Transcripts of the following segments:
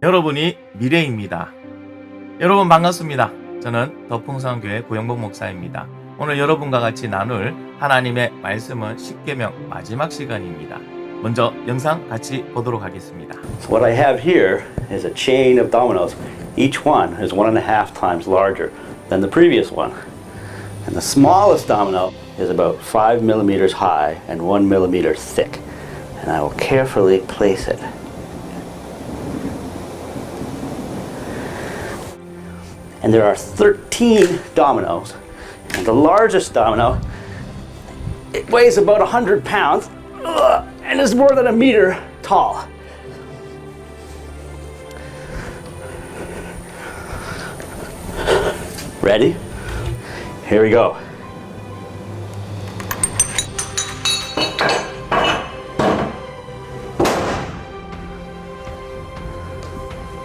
여러분이 미래입니다. 여러분 반갑습니다. 저는 더 풍성한 교회 고영복 목사입니다. 오늘 여러분과 같이 나눌 하나님의 말씀은 십계명 마지막 시간입니다. 먼저 영상 같이 보도록 하겠습니다. So what I have here is a chain of dominoes. Each one is 1.5 times larger than the previous one. And the smallest domino is about 5 millimeters high and 1 millimeter thick. And I will carefully place it. And there are 13 dominoes. And the largest domino, it weighs about 100 pounds and is more than a meter tall. Ready? Here we go.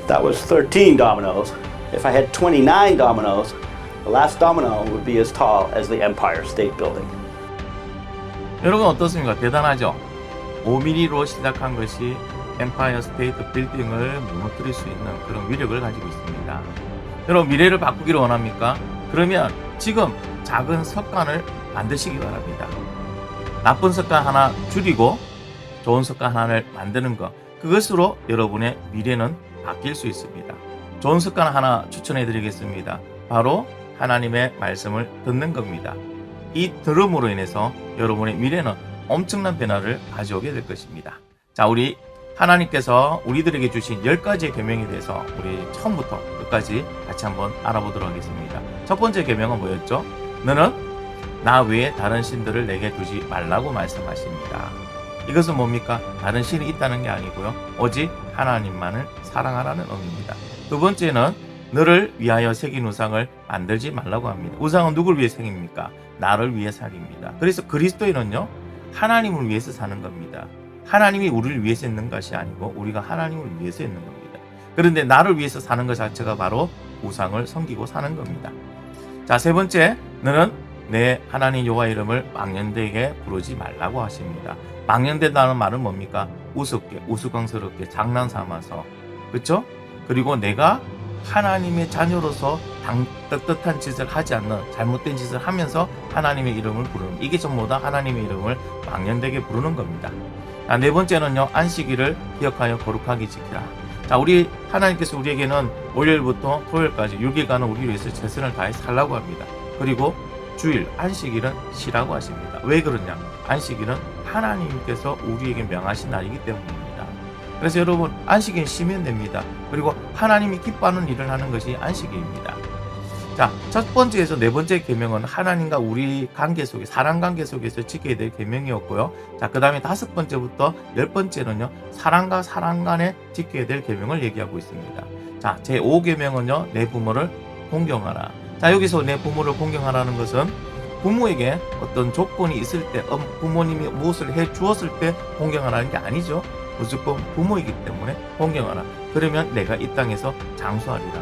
That was 13 dominoes. If I had 29 dominoes, the last domino would be as tall as the Empire State Building. 여러분 어떻습니까? 대단하죠? 5mm로 시작한 것이 엠파이어 스테이트 빌딩을 무너뜨릴 수 있는 그런 위력을 가지고 있습니다. 여러분 미래를 바꾸기를 원합니까? 그러면 지금 작은 습관을 만드시기 바랍니다. 나쁜 습관 하나 줄이고 좋은 습관 하나를 만드는 것, 그것으로 여러분의 미래는 바뀔 수 있습니다. 좋은 습관 하나 추천해 드리겠습니다. 바로 하나님의 말씀을 듣는 겁니다. 이 들음으로 인해서 여러분의 미래는 엄청난 변화를 가져오게 될 것입니다. 자, 우리 하나님께서 우리들에게 주신 10가지의 계명에 대해서 우리 처음부터 끝까지 같이 한번 알아보도록 하겠습니다. 첫 번째 계명은 뭐였죠? 너는 나 외에 다른 신들을 내게 두지 말라고 말씀하십니다. 이것은 뭡니까? 다른 신이 있다는 게 아니고요. 오직 하나님만을 사랑하라는 의미입니다. 두 번째는 너를 위하여 새긴 우상을 만들지 말라고 합니다. 우상은 누굴 위해 새깁니까? 나를 위해 살입니다. 그래서 그리스도인은요, 하나님을 위해서 사는 겁니다. 하나님이 우리를 위해서 있는 것이 아니고 우리가 하나님을 위해서 있는 겁니다. 그런데 나를 위해서 사는 것 자체가 바로 우상을 섬기고 사는 겁니다. 자, 세 번째, 너는 내 하나님 여호와 이름을 망령되게 부르지 말라고 하십니다. 망령된다는 말은 뭡니까? 우습게, 우스꽝스럽게, 장난삼아서, 그렇죠? 그리고 내가 하나님의 자녀로서 떳떳한 짓을 하지 않는 잘못된 짓을 하면서 하나님의 이름을 부르는, 이게 전부 다 하나님의 이름을 망령되게 부르는 겁니다. 자, 네 번째는요, 안식일을 기억하여 거룩하게 지키라. 자, 우리 하나님께서 우리에게는 월요일부터 토요일까지 6일간은 우리를 위해서 최선을 다해 살라고 합니다. 그리고 주일, 안식일은 쉬라고 하십니다. 왜 그러냐? 안식일은 하나님께서 우리에게 명하신 날이기 때문입니다. 그래서 여러분, 안식일 쉬면 됩니다. 그리고 하나님이 기뻐하는 일을 하는 것이 안식일입니다. 자, 첫 번째에서 네 번째 계명은 하나님과 우리 관계 속에, 사랑 관계 속에서 지켜야 될 계명이었고요. 자, 그 다음에 다섯 번째부터 열 번째는요, 사랑과 사랑 간에 지켜야 될 계명을 얘기하고 있습니다. 자, 제 5계명은요, 내 부모를 공경하라. 자, 여기서 내 부모를 공경하라는 것은 부모에게 어떤 조건이 있을 때, 부모님이 무엇을 해 주었을 때 공경하라는 게 아니죠. 무조건 부모이기 때문에 공경하라. 그러면 내가 이 땅에서 장수하리라.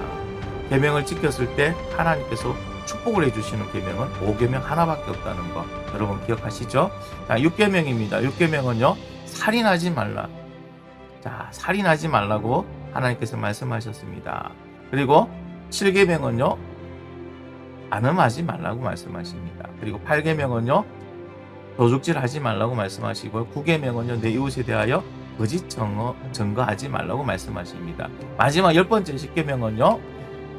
계명을 지켰을 때 하나님께서 축복을 해주시는 계명은 5계명 하나밖에 없다는 거 여러분 기억하시죠? 자, 6계명입니다. 6계명은요, 살인하지 말라. 자, 살인하지 말라고 하나님께서 말씀하셨습니다. 그리고 7계명은요, 간음하지 말라고 말씀하십니다. 그리고 8계명은요, 도둑질 하지 말라고 말씀하시고요. 9계명은요, 내 이웃에 대하여 거짓 증거하지 말라고 말씀하십니다. 마지막 10번째 10계명은요,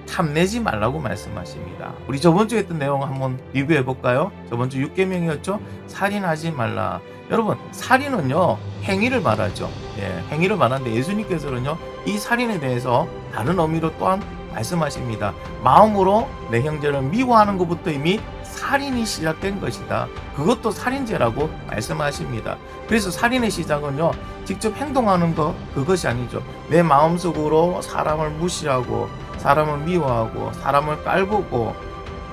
탐내지 말라고 말씀하십니다. 우리 저번 주에 했던 내용 한번 리뷰해 볼까요? 저번 주 6계명이었죠? 살인하지 말라. 여러분, 살인은요, 행위를 말하죠. 예, 행위를 말하는데 예수님께서는요, 이 살인에 대해서 다른 의미로 또한 말씀하십니다. 마음으로 내 형제를 미워하는 것부터 이미 살인이 시작된 것이다. 그것도 살인죄라고 말씀하십니다. 그래서 살인의 시작은요, 직접 행동하는 것, 그것이 아니죠. 내 마음속으로 사람을 무시하고, 사람을 미워하고, 사람을 깔보고,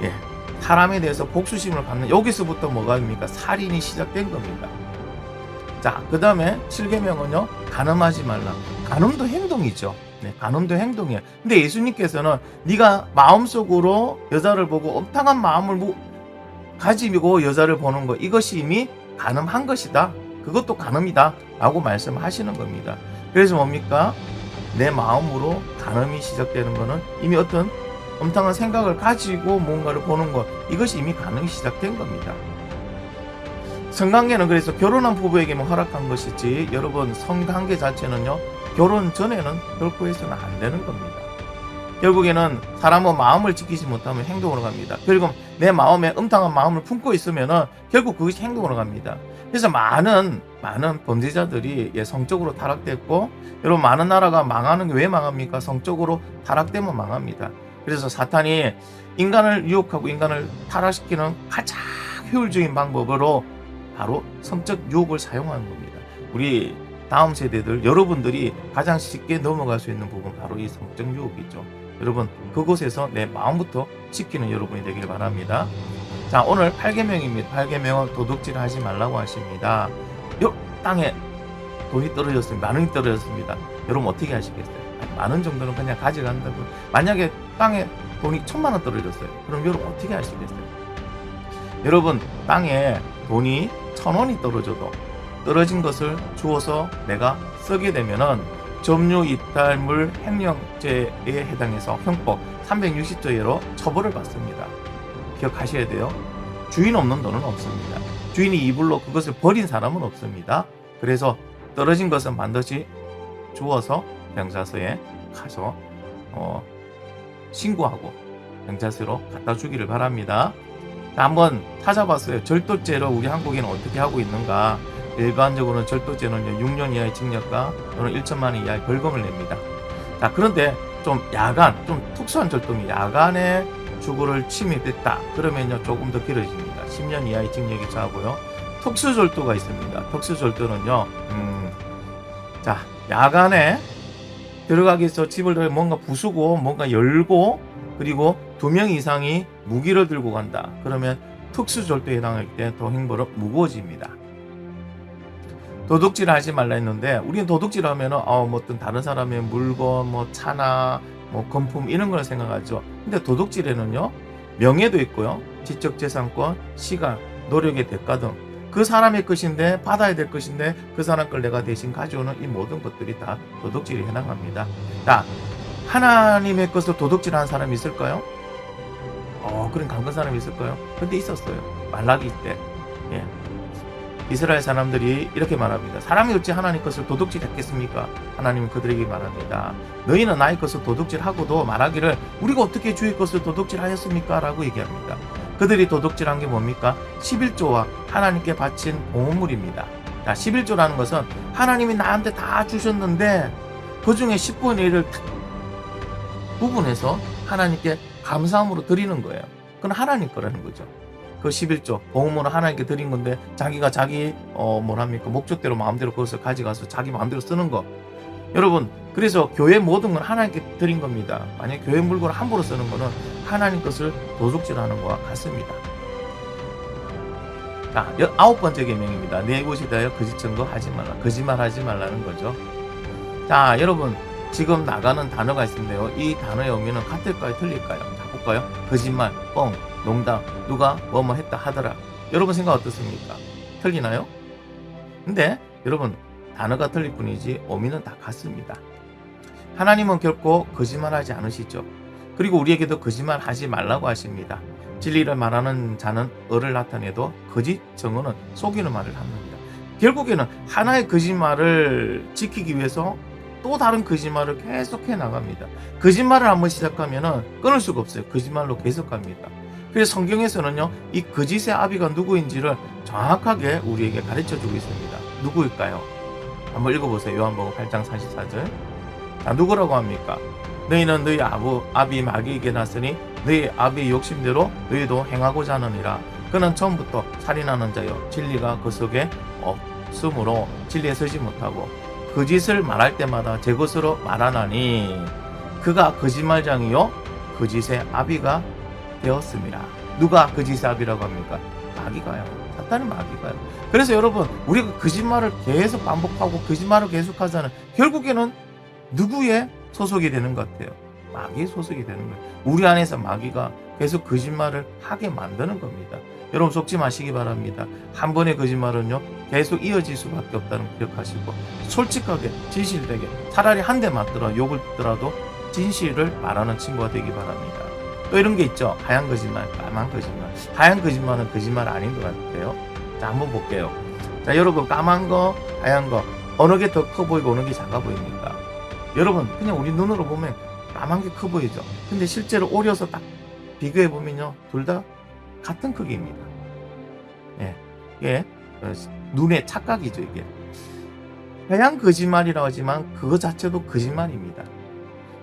예, 사람에 대해서 복수심을 갖는, 여기서부터 뭐가 됩니까? 살인이 시작된 겁니다. 자, 그 다음에 7계명은요, 간음하지 말라. 간음도 행동이죠. 네, 간음도 행동이에요. 근데 예수님께서는 네가 마음속으로 여자를 보고 엄탕한 마음을 가지고 여자를 보는 것, 이것이 이미 간음한 것이다. 그것도 간음이다 라고 말씀하시는 겁니다. 그래서 뭡니까? 내 마음으로 간음이 시작되는 것은 이미 어떤 엄청난 생각을 가지고 뭔가를 보는 것, 이것이 이미 간음이 시작된 겁니다. 성관계는 그래서 결혼한 부부에게만 허락한 것이지 여러분 성관계 자체는요 결혼 전에는 결코 해서는 안 되는 겁니다. 결국에는 사람은 마음을 지키지 못하면 행동으로 갑니다. 결국 내 마음에 음탕한 마음을 품고 있으면은 결국 그것이 행동으로 갑니다. 그래서 많은 범죄자들이 성적으로 타락됐고, 여러분 많은 나라가 망하는 게 왜 망합니까? 성적으로 타락되면 망합니다. 그래서 사탄이 인간을 유혹하고 인간을 타락시키는 가장 효율적인 방법으로 바로 성적 유혹을 사용하는 겁니다. 우리 다음 세대들 여러분들이 가장 쉽게 넘어갈 수 있는 부분 바로 이 성적 유혹이죠. 여러분 그곳에서 내 마음부터 지키는 여러분이 되길 바랍니다. 자, 오늘 8계명입니다. 8계명은 도둑질 하지 말라고 하십니다. 땅에 돈이 떨어졌습니다. 만 원이 떨어졌습니다. 여러분 어떻게 하시겠어요? 만 원 정도는 그냥 가져간다고. 만약에 땅에 돈이 1,000만 원 떨어졌어요. 그럼 여러분 어떻게 하시겠어요? 여러분 땅에 돈이 1,000원이 떨어져도 떨어진 것을 주워서 내가 쓰게 되면은 점유 이탈물 횡령죄에 해당해서 형법 360조예로 처벌을 받습니다. 기억하셔야 돼요. 주인 없는 돈은 없습니다. 주인이 이불로 그것을 버린 사람은 없습니다. 그래서 떨어진 것은 반드시 주워서 경찰서에 가서 신고하고 경찰서로 갖다 주기를 바랍니다. 한번 찾아봤어요. 절도죄로 우리 한국에는 어떻게 하고 있는가. 일반적으로는 절도죄는 6년 이하의 징역과 또는 1천만 원 이하의 벌금을 냅니다. 자, 그런데 좀 특수한 절도는 야간에 주거를 침입했다. 그러면요 조금 더 길어집니다. 10년 이하의 징역이 처하고요. 특수절도가 있습니다. 특수절도는요, 자, 야간에 들어가기 위해서 집을 뭔가 부수고 뭔가 열고 그리고 2명 이상이 무기를 들고 간다. 그러면 특수절도에 해당할 때 더 형벌은 무거워집니다. 도둑질 하지 말라 했는데, 우리는 도둑질 하면은 뭐 어떤 다른 사람의 물건, 뭐 차나 뭐 금품 이런 걸 생각하죠. 근데 도둑질에는요 명예도 있고요, 지적재산권, 시간, 노력의 대가 등 그 사람의 것인데 받아야 될 것인데 그 사람 걸 내가 대신 가져오는 이 모든 것들이 다 도둑질에 해당합니다. 자, 하나님의 것을 도둑질하는 사람이 있을까요? 그런 강한 사람이 있을까요? 근데 있었어요. 말라기 때. 예. 이스라엘 사람들이 이렇게 말합니다. 사람이 어찌 하나님 것을 도둑질했겠습니까? 하나님은 그들에게 말합니다. 너희는 나의 것을 도둑질하고도 말하기를 우리가 어떻게 주의 것을 도둑질하였습니까? 라고 얘기합니다. 그들이 도둑질한 게 뭡니까? 11조와 하나님께 바친 봉헌물입니다. 자, 11조라는 것은 하나님이 나한테 다 주셨는데 그 중에 10분의 1을 구분해서 하나님께 감사함으로 드리는 거예요. 그건 하나님 거라는 거죠. 그 11조 봉헌물을 하나님께 드린 건데 자기가 자기 목적대로 마음대로 그것을 가져가서 자기 마음대로 쓰는 거. 여러분, 그래서 교회 모든 건 하나님께 드린 겁니다. 만약 교회 물건을 함부로 쓰는 거는 하나님 것을 도둑질하는 것과 같습니다. 자, 9번째 계명입니다. 내 이웃에 대하여 거짓 증거하지 말라. 거짓말하지 말라는 거죠. 자, 여러분 지금 나가는 단어가 있는데요. 이 단어의 의미는 같을까요? 틀릴까요? 자, 볼까요? 거짓말, 뻥, 농담, 누가 뭐뭐 했다 하더라. 여러분 생각 어떻습니까? 틀리나요? 근데 여러분 단어가 틀릴 뿐이지 의미는 다 같습니다. 하나님은 결코 거짓말하지 않으시죠. 그리고 우리에게도 거짓말하지 말라고 하십니다. 진리를 말하는 자는 을을 나타내도 거짓 증언은 속이는 말을 합니다. 결국에는 하나의 거짓말을 지키기 위해서 또 다른 거짓말을 계속해 나갑니다. 거짓말을 한번 시작하면은 끊을 수가 없어요. 거짓말로 계속 갑니다. 그래서 성경에서는요, 이 거짓의 아비가 누구인지를 정확하게 우리에게 가르쳐 주고 있습니다. 누구일까요? 한번 읽어보세요. 요한복음 8장 44절. 자, 누구라고 합니까? 너희는 너희 아비 마귀에게 났으니 너희 아비의 욕심대로 너희도 행하고자 하느니라. 그는 처음부터 살인하는 자요, 진리가 그 속에 없으므로 진리에 서지 못하고 거짓을 말할 때마다 제 것으로 말하나니 그가 거짓말장이요 거짓의 아비가 되었습니다. 누가 거짓의 아비라고 합니까? 마귀가요. 사탄은 마귀가요. 그래서 여러분, 우리가 거짓말을 계속 반복하고 거짓말을 계속하자는 결국에는 누구의 소속이 되는 것 같아요? 마귀의 소속이 되는 거예요. 우리 안에서 마귀가 계속 거짓말을 하게 만드는 겁니다. 여러분 속지 마시기 바랍니다. 한 번의 거짓말은요 계속 이어질 수밖에 없다는 거 기억하시고, 솔직하게 진실되게 차라리 한 대 맞더라 욕을 듣더라도 진실을 말하는 친구가 되기 바랍니다. 또 이런 게 있죠. 하얀 거짓말, 까만 거짓말. 하얀 거짓말은 거짓말 아닌 것 같아요. 자, 한번 볼게요. 자, 여러분, 까만 거, 하얀 거 어느 게 더 커 보이고 어느 게 작아 보입니까? 여러분, 그냥 우리 눈으로 보면 까만 게 커 보이죠. 근데 실제로 오려서 딱 비교해 보면요, 둘 다 같은 크기입니다. 예, 이게 눈의 착각이죠. 이게 하얀 거짓말이라고 하지만 그거 자체도 거짓말입니다.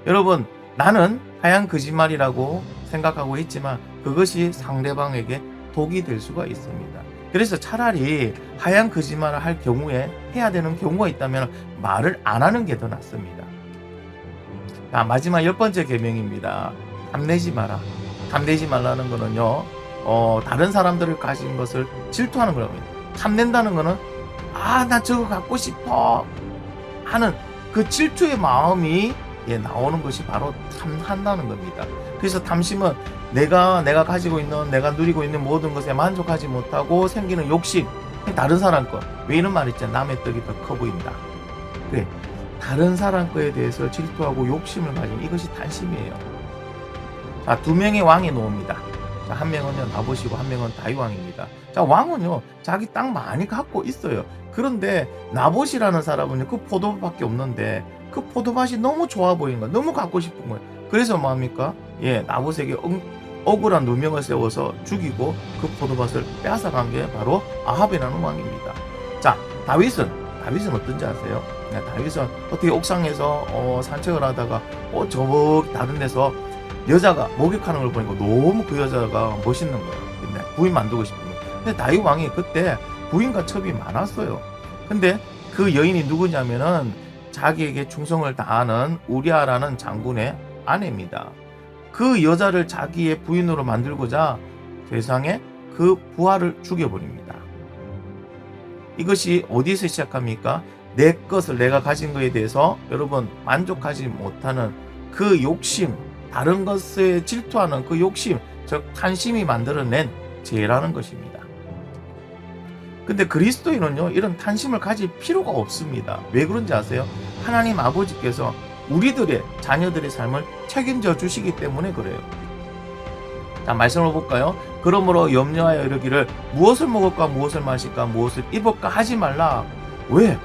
여러분, 나는 하얀 거짓말이라고 생각하고 있지만 그것이 상대방에게 독이 될 수가 있습니다. 그래서 차라리 하얀 거짓말을 할 경우에, 해야 되는 경우가 있다면 말을 안 하는 게 더 낫습니다. 자, 마지막 10번째 계명입니다. 탐내지 마라. 탐내지 말라는 거는요, 다른 사람들을 가진 것을 질투하는 거랍니다. 탐낸다는 거는, 아, 나 저거 갖고 싶어 하는 그 질투의 마음이 나오는 것이 바로 탐한다는 겁니다. 그래서 탐심은 내가 가지고 있는, 내가 누리고 있는 모든 것에 만족하지 못하고 생기는 욕심, 다른 사람 거. 왜 이런 말 있잖아. 남의 떡이 더 커 보인다. 그래, 다른 사람 거에 대해서 질투하고 욕심을 가진 이것이 탐심이에요. 자, 두 명의 왕이 나옵니다. 자, 한 명은요 나봇이고 한 명은 다윗 왕입니다. 자, 왕은요 자기 땅 많이 갖고 있어요. 그런데 나봇이라는 사람은요 그 포도밭밖에 없는데 그 포도밭이 너무 좋아 보이는 거야. 너무 갖고 싶은 거예요. 그래서 뭐합니까? 나봇에게 억울한 누명을 세워서 죽이고 그 포도밭을 빼앗아간 게 바로 아합이라는 왕입니다. 자, 다윗은 어떤지 아세요? 다윗은 어떻게 옥상에서 산책을 하다가 저 다른 데서 여자가 목욕하는 걸 보니까 너무 그 여자가 멋있는 거예요. 근데 부인 만들고 싶은 거예요. 근데 다윗 왕이 그때 부인과 첩이 많았어요. 근데 그 여인이 누구냐면은 자기에게 충성을 다하는 우리아라는 장군의 아내입니다. 그 여자를 자기의 부인으로 만들고자 세상에 그 부하를 죽여버립니다. 이것이 어디서 시작합니까? 내 것을, 내가 가진 것에 대해서 여러분 만족하지 못하는 그 욕심, 다른 것에 질투하는 그 욕심, 즉 탐심이 만들어낸 죄라는 것입니다. 근데 그리스도인은요 이런 탐심을 가질 필요가 없습니다. 왜 그런지 아세요? 하나님 아버지께서 우리들의 자녀들의 삶을 책임져 주시기 때문에 그래요. 자, 말씀을 볼까요? 그러므로 염려하여 이르기를 무엇을 먹을까, 무엇을 마실까, 무엇을 입을까 하지 말라. 왜?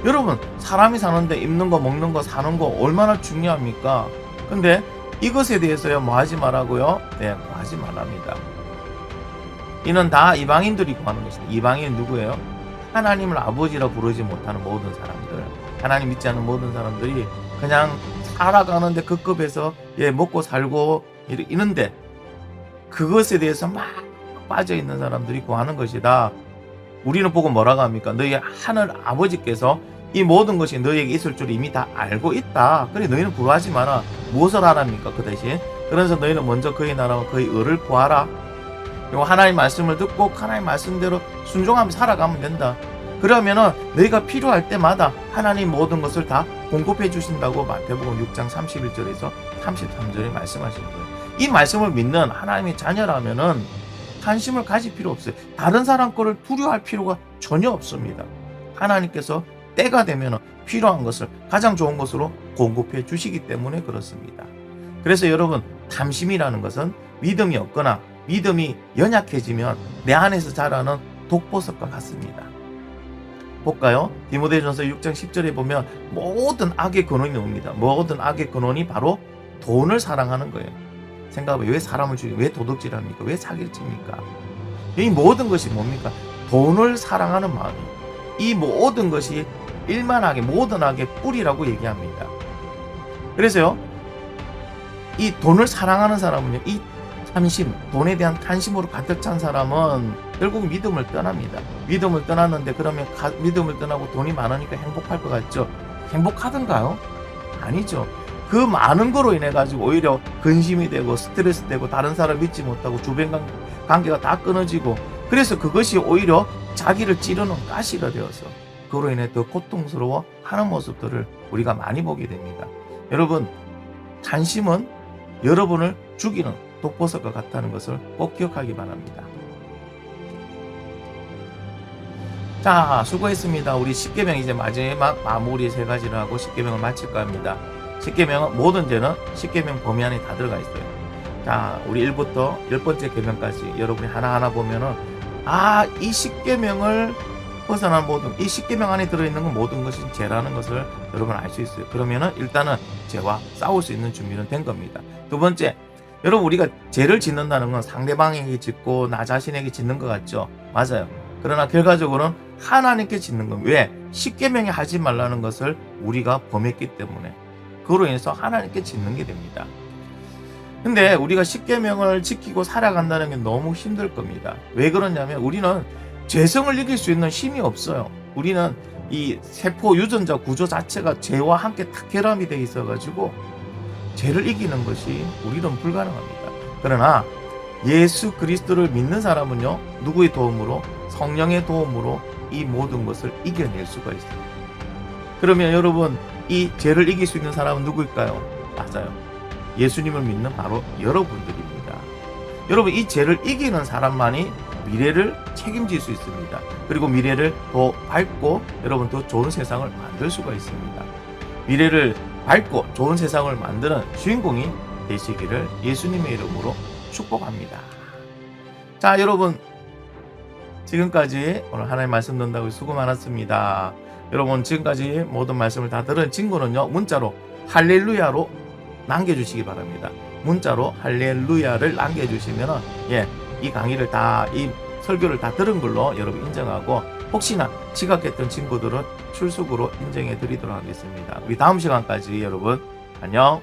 여러분, 사람이 사는데 입는 거, 먹는 거, 사는 거 얼마나 중요합니까? 근데 이것에 대해서요 뭐 하지 말라고요? 네, 뭐 하지 말랍니다. 이는 다 이방인들이 구하는 것이다. 이방인은 누구예요? 하나님을 아버지라 부르지 못하는 모든 사람들, 하나님 믿지 않는 모든 사람들이 그냥 살아가는데 그 급에서 먹고 살고 이런데 그것에 대해서 막 빠져있는 사람들이 구하는 것이다. 우리는 보고 뭐라고 합니까? 너희 하늘 아버지께서 이 모든 것이 너희에게 있을 줄 이미 다 알고 있다. 그래 너희는 구하지 마라. 무엇을 하랍니까? 그 대신 그래서 너희는 먼저 그의 나라와 그의 의를 구하라. 그리고 하나님 말씀을 듣고 하나님 말씀대로 순종하며 살아가면 된다. 그러면은 너희가 필요할 때마다 하나님 모든 것을 다 공급해 주신다고 마태복음 6장 31절에서 33절에 말씀하시는 거예요. 이 말씀을 믿는 하나님의 자녀라면은 관심을 가질 필요 없어요. 다른 사람 거를 두려워할 필요가 전혀 없습니다. 하나님께서 때가 되면 필요한 것을 가장 좋은 것으로 공급해 주시기 때문에 그렇습니다. 그래서 여러분, 탐심이라는 것은 믿음이 없거나 믿음이 연약해지면 내 안에서 자라는 독보석과 같습니다. 볼까요? 디모데전서 6장 10절에 보면 모든 악의 근원이 나옵니다. 모든 악의 근원이 바로 돈을 사랑하는 거예요. 생각해봐요. 왜 사람을 죽이고 왜 도둑질합니까? 왜 사기를 칩니까? 이 모든 것이 뭡니까? 돈을 사랑하는 마음이에요. 이 모든 것이 일만하게 모든 악의 뿌리라고 얘기합니다. 그래서요, 이 돈을 사랑하는 사람은요, 이 탐심, 돈에 대한 탐심으로 가득 찬 사람은 결국 믿음을 떠납니다. 믿음을 떠났는데 그러면 믿음을 떠나고 돈이 많으니까 행복할 것 같죠? 행복하던가요? 아니죠. 그 많은 거로 인해 가지고 오히려 근심이 되고 스트레스 되고 다른 사람 믿지 못하고 주변 관계가 다 끊어지고, 그래서 그것이 오히려 자기를 찌르는 가시가 되어서 그로 인해 더 고통스러워 하는 모습들을 우리가 많이 보게 됩니다. 여러분, 탐심은 여러분을 죽이는 독보석과 같다는 것을 꼭 기억하기 바랍니다. 자, 수고했습니다. 우리 10계명 이제 마지막 마무리 3가지를 하고 10계명을 마칠까 합니다. 10계명은 모든 죄는 10계명 범위 안에 다 들어가 있어요. 자, 우리 1부터 10번째 계명까지 여러분이 하나하나 보면은 이 10계명을 벗어난 모든, 이 10계명 안에 들어있는 건 모든 것이 죄라는 것을 여러분 알 수 있어요. 그러면은 일단은 죄와 싸울 수 있는 준비는 된 겁니다. 두 번째, 여러분 우리가 죄를 짓는다는 건 상대방에게 짓고 나 자신에게 짓는 것 같죠? 맞아요. 그러나 결과적으로는 하나님께 짓는 겁니다. 왜? 10계명에 하지 말라는 것을 우리가 범했기 때문에 그로 인해서 하나님께 짓는 게 됩니다. 근데 우리가 10계명을 지키고 살아간다는 게 너무 힘들 겁니다. 왜 그러냐면 우리는 죄성을 이길 수 있는 힘이 없어요. 우리는 이 세포 유전자 구조 자체가 죄와 함께 탁 결합이 되어 있어가지고 죄를 이기는 것이 우리는 불가능합니다. 그러나 예수 그리스도를 믿는 사람은요, 누구의 도움으로? 성령의 도움으로 이 모든 것을 이겨낼 수가 있습니다. 그러면 여러분, 이 죄를 이길 수 있는 사람은 누구일까요? 맞아요. 예수님을 믿는 바로 여러분들입니다. 여러분, 이 죄를 이기는 사람만이 미래를 책임질 수 있습니다. 그리고 미래를 더 밝고 여러분 더 좋은 세상을 만들 수가 있습니다. 미래를 밝고 좋은 세상을 만드는 주인공이 되시기를 예수님의 이름으로 축복합니다. 자, 여러분, 지금까지 오늘 하나님 말씀 듣는다고 수고 많았습니다. 여러분, 지금까지 모든 말씀을 다 들은 친구는요, 문자로 할렐루야로 남겨주시기 바랍니다. 문자로 할렐루야를 남겨주시면은, 이 강의를 이 설교를 다 들은 걸로 여러분 인정하고, 혹시나 지각했던 친구들은 출석으로 인정해 드리도록 하겠습니다. 우리 다음 시간까지 여러분, 안녕.